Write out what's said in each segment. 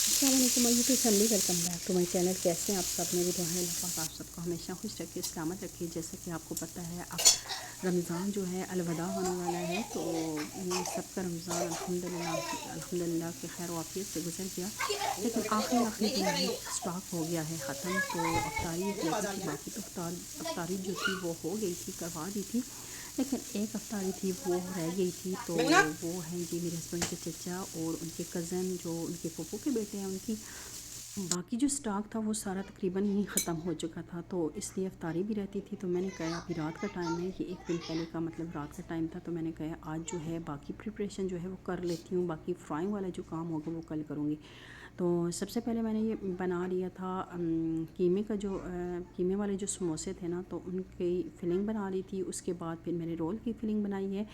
अस्सलाम वालेकुम my YouTube family, welcome back to my channel. कैसे हैं आप सब? मेरी दुआ है अल्लाह पाक आप सबको हमेशा खुश रखे, सलामत रखे। जैसा कि आपको पता है अब रमज़ान जो है अलविदा होने वाला है, तो सबका रमज़ान अल्हम्दुलिल्लाह के खैर वाफियत से गुजर गया। लेकिन आखिरी दिन ही स्टॉक हो गया है ख़त्म। तो अफ्तारी एक रहती थी, बाकी तो अफ्तारी जो थी वो हो गई थी, करवा दी थी। लेकिन एक अफ्तारी थी वो रह गई थी। तो वो हैं जी मेरे हस्बैंड के चचा और उनके कज़न जो उनके फूफू के बेटे हैं उनकी। बाकी जो स्टॉक था वो सारा तकरीबन ही ख़त्म हो चुका था, तो इसलिए अफ्तारी भी रहती थी। तो मैंने कहा अभी रात का टाइम है, ये एक दिन पहले का मतलब रात का टाइम था, तो मैंने कहा आज जो है बाकी प्रिपरेशन जो है वो कर लेती हूँ, बाकी फ्राइंग वाला जो काम होगा वो कल करूँगी। तो सबसे पहले मैंने ये बना लिया था कीमे का जो कीमे वाले जो समोसे थे ना, तो उनकी फ़िलिंग बना ली थी। उसके बाद फिर मैंने रोल की फ़िलिंग बनाई है।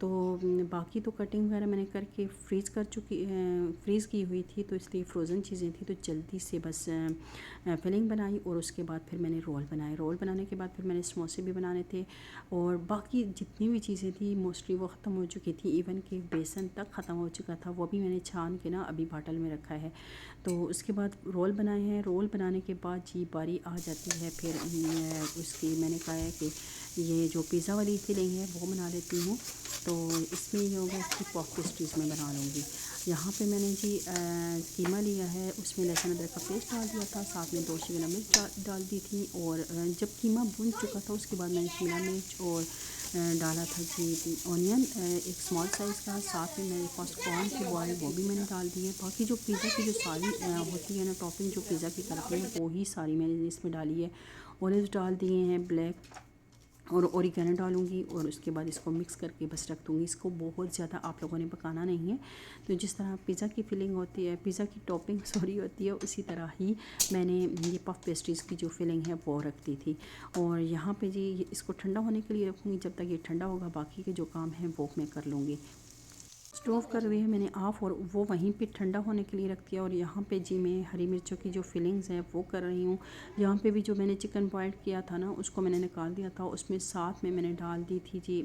तो बाकी तो कटिंग वगैरह मैंने करके फ्रीज़ की हुई थी, तो इसलिए फ्रोज़न चीज़ें थी, तो जल्दी से बस फिलिंग बनाई और उसके बाद फिर मैंने रोल बनाए। रोल बनाने के बाद फिर मैंने समोसे भी बनाने थे और बाकी जितनी भी चीज़ें थी मोस्टली वो ख़त्म हो चुकी थी। इवन कि बेसन तक ख़त्म हो चुका था, वो भी मैंने छान के ना अभी बाटल में रखा है। तो उसके बाद रोल बनाए हैं। रोल बनाने के बाद जी बारी आ जाती है फिर उसकी, मैंने कहा है कि ये जो पिज़्ज़ा वाली फिलिंग है वो बना लेती हूँ। तो इसमें ये होगा इसकी पॉप पेस्ट्रीज़ में बना लूँगी। यहाँ पे मैंने जी कीमा लिया है, उसमें लहसुन अदरक का पेस्ट डाल दिया था, साथ में 2 शिमला मिर्च डाल दी थी। और जब कीमा भून चुका था उसके बाद मैंने शिमला मिर्च और डाला था जी ऑनियन एक स्मॉल साइज़ का। साथ में मैंने फर्स्ट कॉर्न की बॉयल वो भी मैंने डाल दी है। बाकी जो पिज़्ज़ा की जो सारी होती है ना टॉपिंग जो पिज़्ज़ा की करते हैं वो ही सारी मैंने इसमें डाली है। ऑलिव्स डाल दिए हैं ब्लैक और ओरिगेनो डालूँगी और उसके बाद इसको मिक्स करके बस रख दूँगी। इसको बहुत ज़्यादा आप लोगों ने पकाना नहीं है। तो जिस तरह पिज़्ज़ा की फिलिंग होती है, पिज़्ज़ा की टॉपिंग सॉरी होती है, उसी तरह ही मैंने ये पफ पेस्ट्रीज़ की जो फिलिंग है वो रख दी थी। और यहाँ पे जी इसको ठंडा होने के लिए रखूँगी। जब तक ये ठंडा होगा बाकी के जो काम हैं वो मैं कर लूँगी। स्टोव कर दिया है मैंने ऑफ़ और वो वहीं पे ठंडा होने के लिए रख दिया। और यहाँ पे जी मैं हरी मिर्चों की जो फिलिंग्स है वो कर रही हूँ। यहाँ पे भी जो मैंने चिकन बॉयल किया था ना उसको मैंने निकाल दिया था, उसमें साथ में मैंने डाल दी थी जी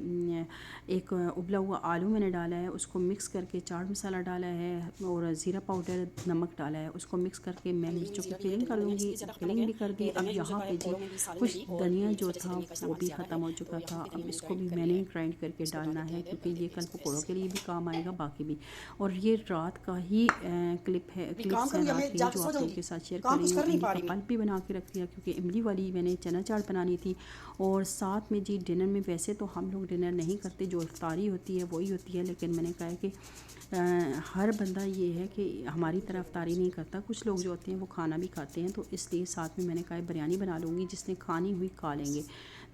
एक उबला हुआ आलू मैंने डाला है, उसको मिक्स करके चाट मसाला डाला है और ज़ीरा पाउडर नमक डाला है। उसको मिक्स करके मैं मिर्चों की फिलिंग कर लूँगी। फिलिंग भी कर दी। अब यहाँ पे जी कुछ धनिया जो था वो भी ख़त्म हो चुका था। अब इसको भी मैंने ग्राइंड करके डालना है क्योंकि ये कल पकौड़ों के लिए भी काम आएगा, बाकी भी। और ये रात का ही क्लिप्स है रात के ही जो आप लोगों के साथ शेयर कर रही हूँ। इमली का पल्प भी बना के रख दिया क्योंकि इमली वाली मैंने चना चाट बनानी थी। और साथ में जी डिनर में वैसे तो हम लोग डिनर नहीं करते, जो इफ्तारी होती है वही होती है, लेकिन मैंने कहा है कि हर बंदा ये है कि हमारी तरह इफ्तारी नहीं करता, कुछ लोग जो होते हैं वो खाना भी खाते हैं, तो इसलिए साथ में मैंने कहा बिरयानी बना लूँगी, जिसने खानी हुई खा लेंगे।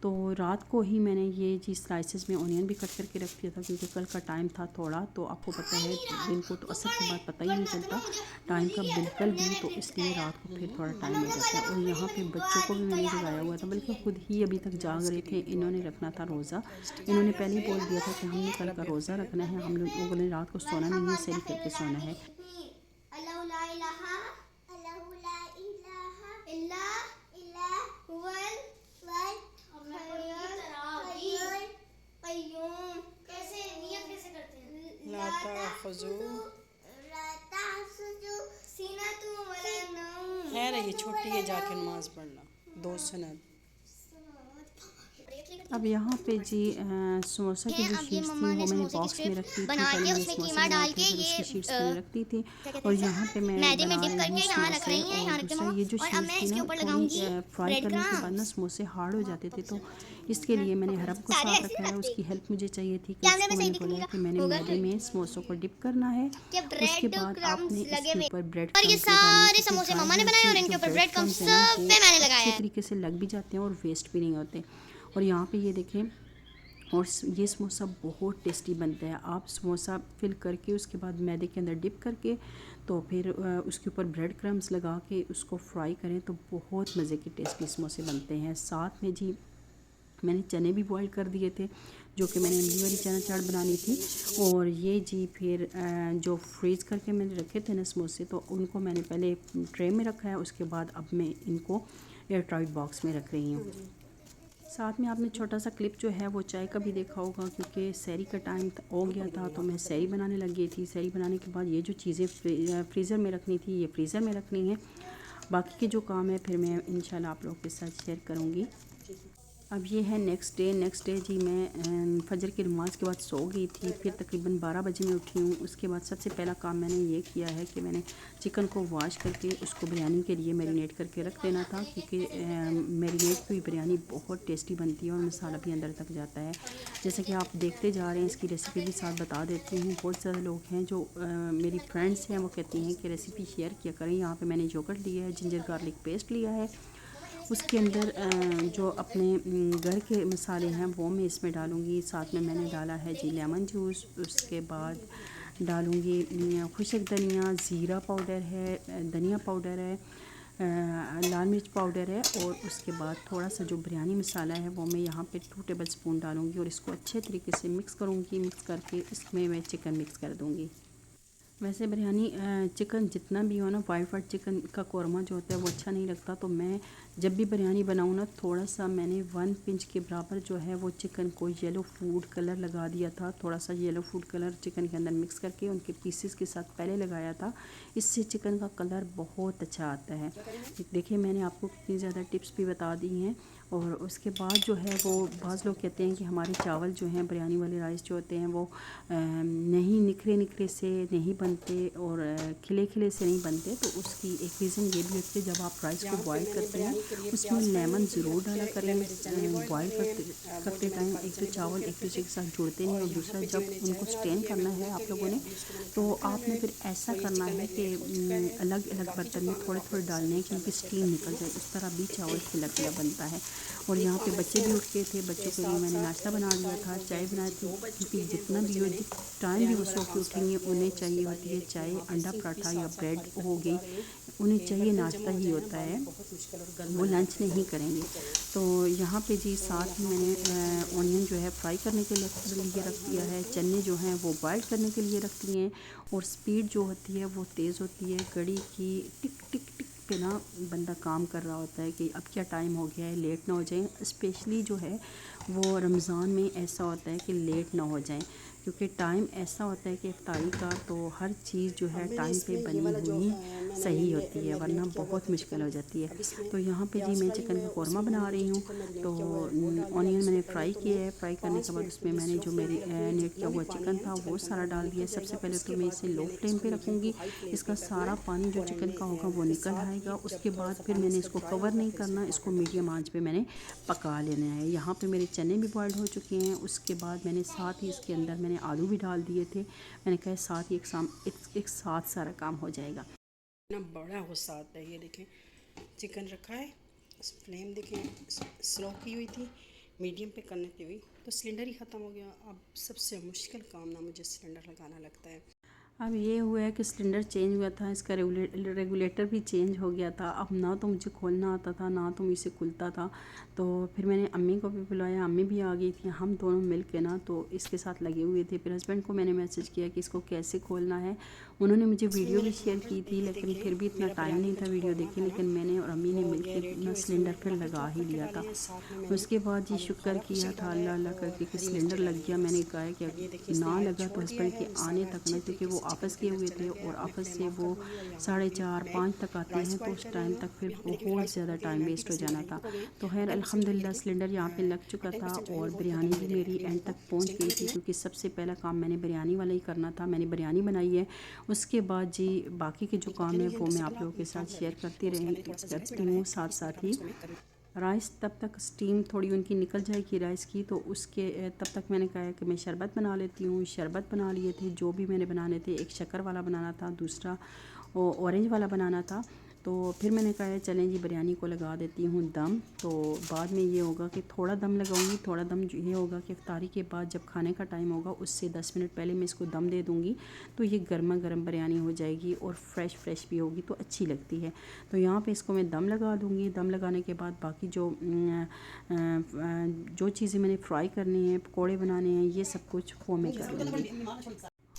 तो रात को ही मैंने ये चीज़ स्लाइसेस में ऑनियन भी कट करके रख दिया था क्योंकि कल का टाइम था थोड़ा, तो आपको पता है दिन को तो असर के बाद पता ही नहीं चलता टाइम का बिल्कुल भी, तो इसलिए रात को फिर थोड़ा टाइम हो जाता है। और यहाँ पे बच्चों को भी मैंने जगाया हुआ था, बल्कि खुद ही अभी तक जाग रहे थे। इन्होंने रखना था रोज़ा, इन्होंने पहले ही बोल दिया था कि हमने कल का रोज़ा रखना है, हम लोगों ने रात को सोना नहीं है, सही करके सोना है। खैर है, ये छुट्टी है, जाके नमाज पढ़ना 2 सुनत। अब यहाँ पे जी समोसा की जो अब ये शीट्स थी मम्मा वो ने मैंने समोसे की बॉक्स में स्ट्रिप रख दी थी। बना पहले के मैंने उसमें समोसे कीमा बनाए डाल थे, के फिर ये उसकी शीट्स मैंने रख दी थी। क्या कहते और हैं इसे, यहाँ पे मैं मैदे में बना डिप रही हूँ करके यहाँ रख समोसे। रही हूँ, और यहाँ रख के दूसरा मम्मा। ये जो और अब शीट्स मैं थी इसके ना ऊपर थोड़ी लगाऊंगी फ्राई ब्रेड करने के बाद ना क्रम्स। समोसे हार्ड हो जाते थे, तो इसके लिए मैंने हरम को सारे साथ ऐसे रखा है, रखते उसकी हेल्प मुझे चाहिए थी। कि कैमरे उसको में सही मैंने बोला है दिखने कि मैंने होगा मैदे में समोसों को डिप करना है, कि उसके ब्रेड बाद क्रम्स आपने लगे इसके हुए। ऊपर ब्रेड और ये क्रम्स लगाने हैं सारे क्योंकि समोसे ड्राई मम्मा ने ब्रेड बनाए की और इनके जो ऊपर ब्रेड ब्रेड क्रम्स क्रम्स है ना सब वो पे मैंने अच्छे लगाया है। तरीके से लग भी जाते हैं और वेस्ट भी नहीं होते। और यहाँ पे ये देखें, और ये समोसा बहुत टेस्टी बनता है। आप समोसा फिल करके उसके बाद मैदे के अंदर डिप करके तो फिर उसके ऊपर ब्रेड क्रम्स लगा के उसको फ्राई करें तो बहुत मज़े के टेस्टी समोसे बनते हैं। साथ में जी मैंने चने भी बॉईल कर दिए थे, जो कि मैंने इमली वाली चना चाट बनानी थी। और ये जी फिर जो फ्रीज़ करके मैंने रखे थे ना समोसे, तो उनको मैंने पहले ट्रे में रखा है, उसके बाद अब मैं इनको एयर टाइट बॉक्स में रख रही हूँ। साथ में आपने छोटा सा क्लिप जो है वो चाय का भी देखा होगा, क्योंकि सहरी का टाइम हो गया था तो मैं सहरी बनाने लग गई थी। सहरी बनाने के बाद ये जो चीज़ें फ्रीज़र में रखनी थी ये फ्रीज़र में रखनी है। बाकी के जो काम है फिर मैं इंशाल्लाह आप लोगों के साथ शेयर करूँगी। अब ये है नेक्स्ट डे जी। मैं फजर की नमाज़ के बाद सो गई थी, फिर तकरीबन 12 बजे मैं उठी हूँ। उसके बाद सबसे पहला काम मैंने ये किया है कि मैंने चिकन को वॉश करके उसको बिरयानी के लिए मैरिनेट करके रख देना था, क्योंकि मैरिनेट हुई बिरयानी बहुत टेस्टी बनती है और मसाला भी अंदर तक जाता है। जैसे कि आप देखते जा रहे हैं, इसकी रेसिपी भी साथ बता देती हूँ। बहुत ज़्यादा लोग हैं जो मेरी फ्रेंड्स हैं वो कहती हैं कि रेसिपी शेयर किया करें। यहाँ पर मैंने योगर्ट लिया है, जिंजर गार्लिक पेस्ट लिया है, उसके अंदर जो अपने घर के मसाले हैं वो मैं इसमें डालूँगी। साथ में मैंने डाला है जी लेमन जूस। उसके बाद डालूँगी खुशक धनिया, ज़ीरा पाउडर है, धनिया पाउडर है, लाल मिर्च पाउडर है, और उसके बाद थोड़ा सा जो बिरयानी मसाला है वो मैं यहाँ पे 2 टेबल स्पून डालूँगी और इसको अच्छे तरीके से मिक्स करूँगी। मिक्स करके इसमें मैं चिकन मिक्स कर दूँगी। वैसे बिरयानी चिकन जितना भी हो ना, वाइट चिकन का कौरमा जो होता है वो अच्छा नहीं लगता। तो मैं जब भी बिरयानी बनाऊँ ना, थोड़ा सा मैंने 1 पिंच के बराबर जो है वो चिकन को येलो फूड कलर लगा दिया था। थोड़ा सा येलो फूड कलर चिकन के अंदर मिक्स करके उनके पीसेस के साथ पहले लगाया था। इससे चिकन का कलर बहुत अच्छा आता है। देखिए मैंने आपको कितनी ज़्यादा टिप्स भी बता दी हैं। और उसके बाद जो है वो बाज़ लोग कहते हैं कि हमारे चावल जो हैं, बिरयानी वाले राइस जो होते हैं वो नहीं निखरे से नहीं बनते और खिले खिले से नहीं बनते। तो उसकी एक रीज़न ये भी होती है, जब आप राइस को बॉईल करते हैं उसमें लेमन ज़रूर डाला करें। बॉईल करते टाइम एक तो चावल एक दूसरे के साथ जुड़ते नहीं, और दूसरा जब उनको स्टेन करना है आप लोगों ने, तो आपने फिर ऐसा करना है कि अलग अलग बर्तन में थोड़े थोड़े डालने हैं, क्योंकि स्टीम निकल जाए। इस तरह भी चावल खिला खिला बनता है। और यहाँ पे बच्चे भी उठ गए थे, बच्चों के लिए मैंने नाश्ता बना लिया था, चाय बनाई थी, क्योंकि जितना भी हो जिस टाइम भी वो सो के उठेंगे उन्हें चाहिए होती है चाय, अंडा पराठा या ब्रेड हो गई, उन्हें चाहिए नाश्ता ही होता है, वो लंच नहीं करेंगे। तो यहाँ पे जी साथ ही मैंने ऑनियन जो है फ्राई करने के लिए रख दिया है, चने जो हैं वो बॉयल करने के लिए रख दिए हैं। और स्पीड जो होती है वो तेज़ होती है, घड़ी की टिक टिक टिक पे ना बंदा काम कर रहा होता है कि अब क्या टाइम हो गया है, लेट ना हो जाए। स्पेशली जो है वो रमज़ान में ऐसा होता है कि लेट ना हो जाए, क्योंकि टाइम ऐसा होता है कि इफ्तारी का तो हर चीज़ जो है टाइम पे बनी हुई सही होती है, वरना बहुत मुश्किल हो जाती है। तो यहाँ पे जी मैं चिकन का कौरमा बना रही हूँ। तो ऑनियन मैंने फ्राई किया है, फ्राई करने के बाद उसमें मैंने जो मैरिनेट किया हुआ चिकन था वो सारा डाल दिया। सबसे पहले तो मैं इसे लो फ्लेम पे रखूँगी, इसका सारा पानी जो चिकन का होगा वो निकल आएगा। उसके बाद फिर मैंने इसको कवर नहीं करना, इसको मीडियम आंच पे मैंने पका लेना है। यहाँ पे मेरे चने भी बॉइल्ड हो चुके हैं। उसके बाद मैंने साथ ही इसके अंदर मैंने आलू भी डाल दिए थे। मैंने कहा साथ ही एक साथ सारा काम हो जाएगा। ना बड़ा गुस्सा आता है। ये देखें चिकन रखा है, फ्लेम देखें स्लो की हुई थी, मीडियम पे करने की हुई तो सिलेंडर ही ख़त्म हो गया। अब सबसे मुश्किल काम ना मुझे सिलेंडर लगाना लगता है। अब ये हुआ है कि सिलेंडर चेंज हुआ था, इसका रेगुलेटर भी चेंज हो गया था। अब ना तो मुझे खोलना आता था ना तो मुझसे खुलता था। तो फिर मैंने अम्मी को भी बुलाया, अम्मी भी आ गई थी, हम दोनों मिल के ना तो इसके साथ लगे हुए थे। फिर हस्बैंड को मैंने मैसेज किया कि इसको कैसे खोलना है। उन्होंने मुझे वीडियो भी शेयर की थी, लेकिन फिर भी इतना टाइम नहीं था वीडियो देखने। लेकिन मैंने और अम्मी ने मिल के अपना सिलेंडर फिर लगा ही लिया था। उसके बाद ये शुक्र किया था अल्लाह अल्लाह करके कि सिलेंडर लग गया। मैंने कहा कि ना लगा तो हस्बैंड के आने तक ना, क्योंकि वो ऑफिस किए हुए थे और ऑफिस से वो 4:30-5 तक आते हैं, तो उस टाइम तक फिर बहुत ज़्यादा टाइम वेस्ट हो जाना था। तो खैर अल्हम्दुलिल्लाह सिलेंडर यहाँ पे लग चुका था और बिरयानी भी मेरी एंड तक पहुँच गई थी, क्योंकि सबसे पहला काम मैंने बिरयानी वाला ही करना था। मैंने बिरयानी बनाई है। उसके बाद जी बाकी के जो काम है वो मैं आप लोगों के साथ शेयर करती हूँ। साथ साथ ही राइस तब तक स्टीम थोड़ी उनकी निकल जाएगी राइस की, तो उसके तब तक मैंने कहा कि मैं शरबत बना लेती हूँ। शरबत बना लिए थे जो भी मैंने बनाने थे, एक शक्कर वाला बनाना था, दूसरा ऑरेंज वाला बनाना था। तो फिर मैंने कहा चलें जी बिरयानी को लगा देती हूँ दम। तो बाद में ये होगा कि थोड़ा दम लगाऊंगी, थोड़ा दम ये होगा कि इफ्तारी के बाद जब खाने का टाइम होगा उससे 10 मिनट पहले मैं इसको दम दे दूँगी, तो ये गर्मा गर्म बिरयानी हो जाएगी और फ्रेश भी होगी तो अच्छी लगती है। तो यहाँ पे इसको मैं दम लगा दूँगी। दम लगाने के बाद बाकी जो चीज़ें मैंने फ्राई करनी है, पकौड़े बनाने हैं, ये सब कुछ वो मैं कर लूँगी।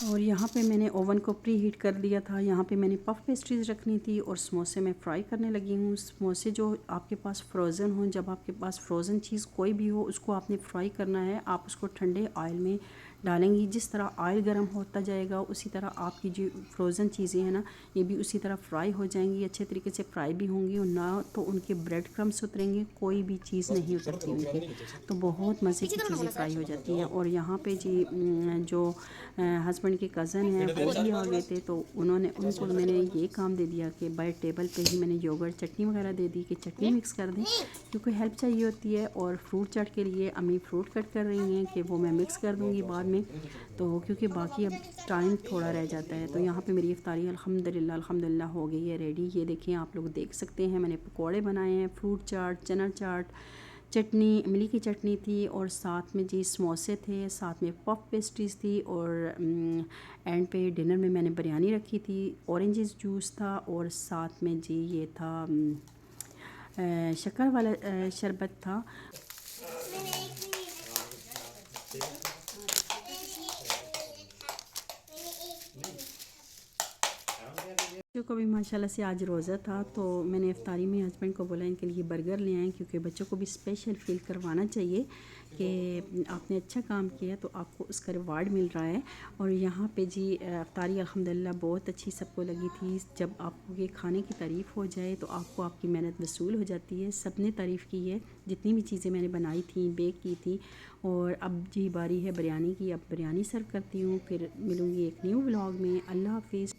और यहाँ पे मैंने ओवन को प्री हीट कर दिया था। यहाँ पे मैंने पफ पेस्ट्रीज़ रखनी थी और समोसे मैं फ्राई करने लगी हूँ। समोसे जो आपके पास फ्रोज़न हो, जब आपके पास फ्रोज़न चीज़ कोई भी हो उसको आपने फ्राई करना है। आप उसको ठंडे ऑयल में डालेंगी, जिस तरह ऑयल गर्म होता जाएगा उसी तरह आपकी जो फ्रोज़न चीज़ें हैं ना ये भी उसी तरह फ्राई हो जाएंगी, अच्छे तरीके से फ्राई भी होंगी और ना तो उनके ब्रेड क्रम्स उतरेंगे, कोई भी चीज़ नहीं उतरती उनकी, तो बहुत मज़े की चीज़ें फ्राई हो जाती हैं। और यहाँ पे जी जो हस्बैंड के कज़न हैं वो भी आ गए थे, तो उनको मैंने ये काम दे दिया कि बाय टेबल पे ही मैंने योगर्ट चटनी वगैरह दे दी कि चटनी मिक्स कर दें, क्योंकि हेल्प चाहिए होती है। और फ्रूट चाट के लिए अम्मी फ्रूट कट कर रही हैं कि वो मैं मिक्स कर दूँगी बाद में, तो क्योंकि बाकी अब टाइम थोड़ा रह जाता है। तो यहाँ पे मेरी इफ्तारी अल्हम्दुलिल्लाह हो गई है रेडी। ये देखिए आप लोग देख सकते हैं मैंने पकोड़े बनाए हैं, फ्रूट चाट, चना चाट, चटनी, इमली की चटनी थी और साथ में जी समोसे थे, साथ में पफ पेस्ट्रीज़ थी और एंड पे डिनर में मैंने बिरयानी रखी थी, ऑरेंजेस जूस था और साथ में जी ये था शक्कर वाला शरबत था। बच्चों को भी माशाल्लाह से आज रोज़ा था, तो मैंने इफ्तारी में हस्बैंड को बोला इनके लिए बर्गर ले आएँ, क्योंकि बच्चों को भी स्पेशल फ़ील करवाना चाहिए कि आपने अच्छा काम किया तो आपको उसका रिवार्ड मिल रहा है। और यहाँ पे जी इफ्तारी अल्हम्दुलिल्लाह बहुत अच्छी सबको लगी थी। जब आपको ये खाने की तारीफ़ हो जाए तो आपको आपकी मेहनत वसूल हो जाती है। सब ने तारीफ़ की है, जितनी भी चीज़ें मैंने बनाई थी, बेक की थी। और अब जी बारी है बिरयानी की, अब बिरयानी सर्व करती हूँ। फिर मिलूँगी एक न्यू व्लॉग में। अल्लाह हाफ़िज़।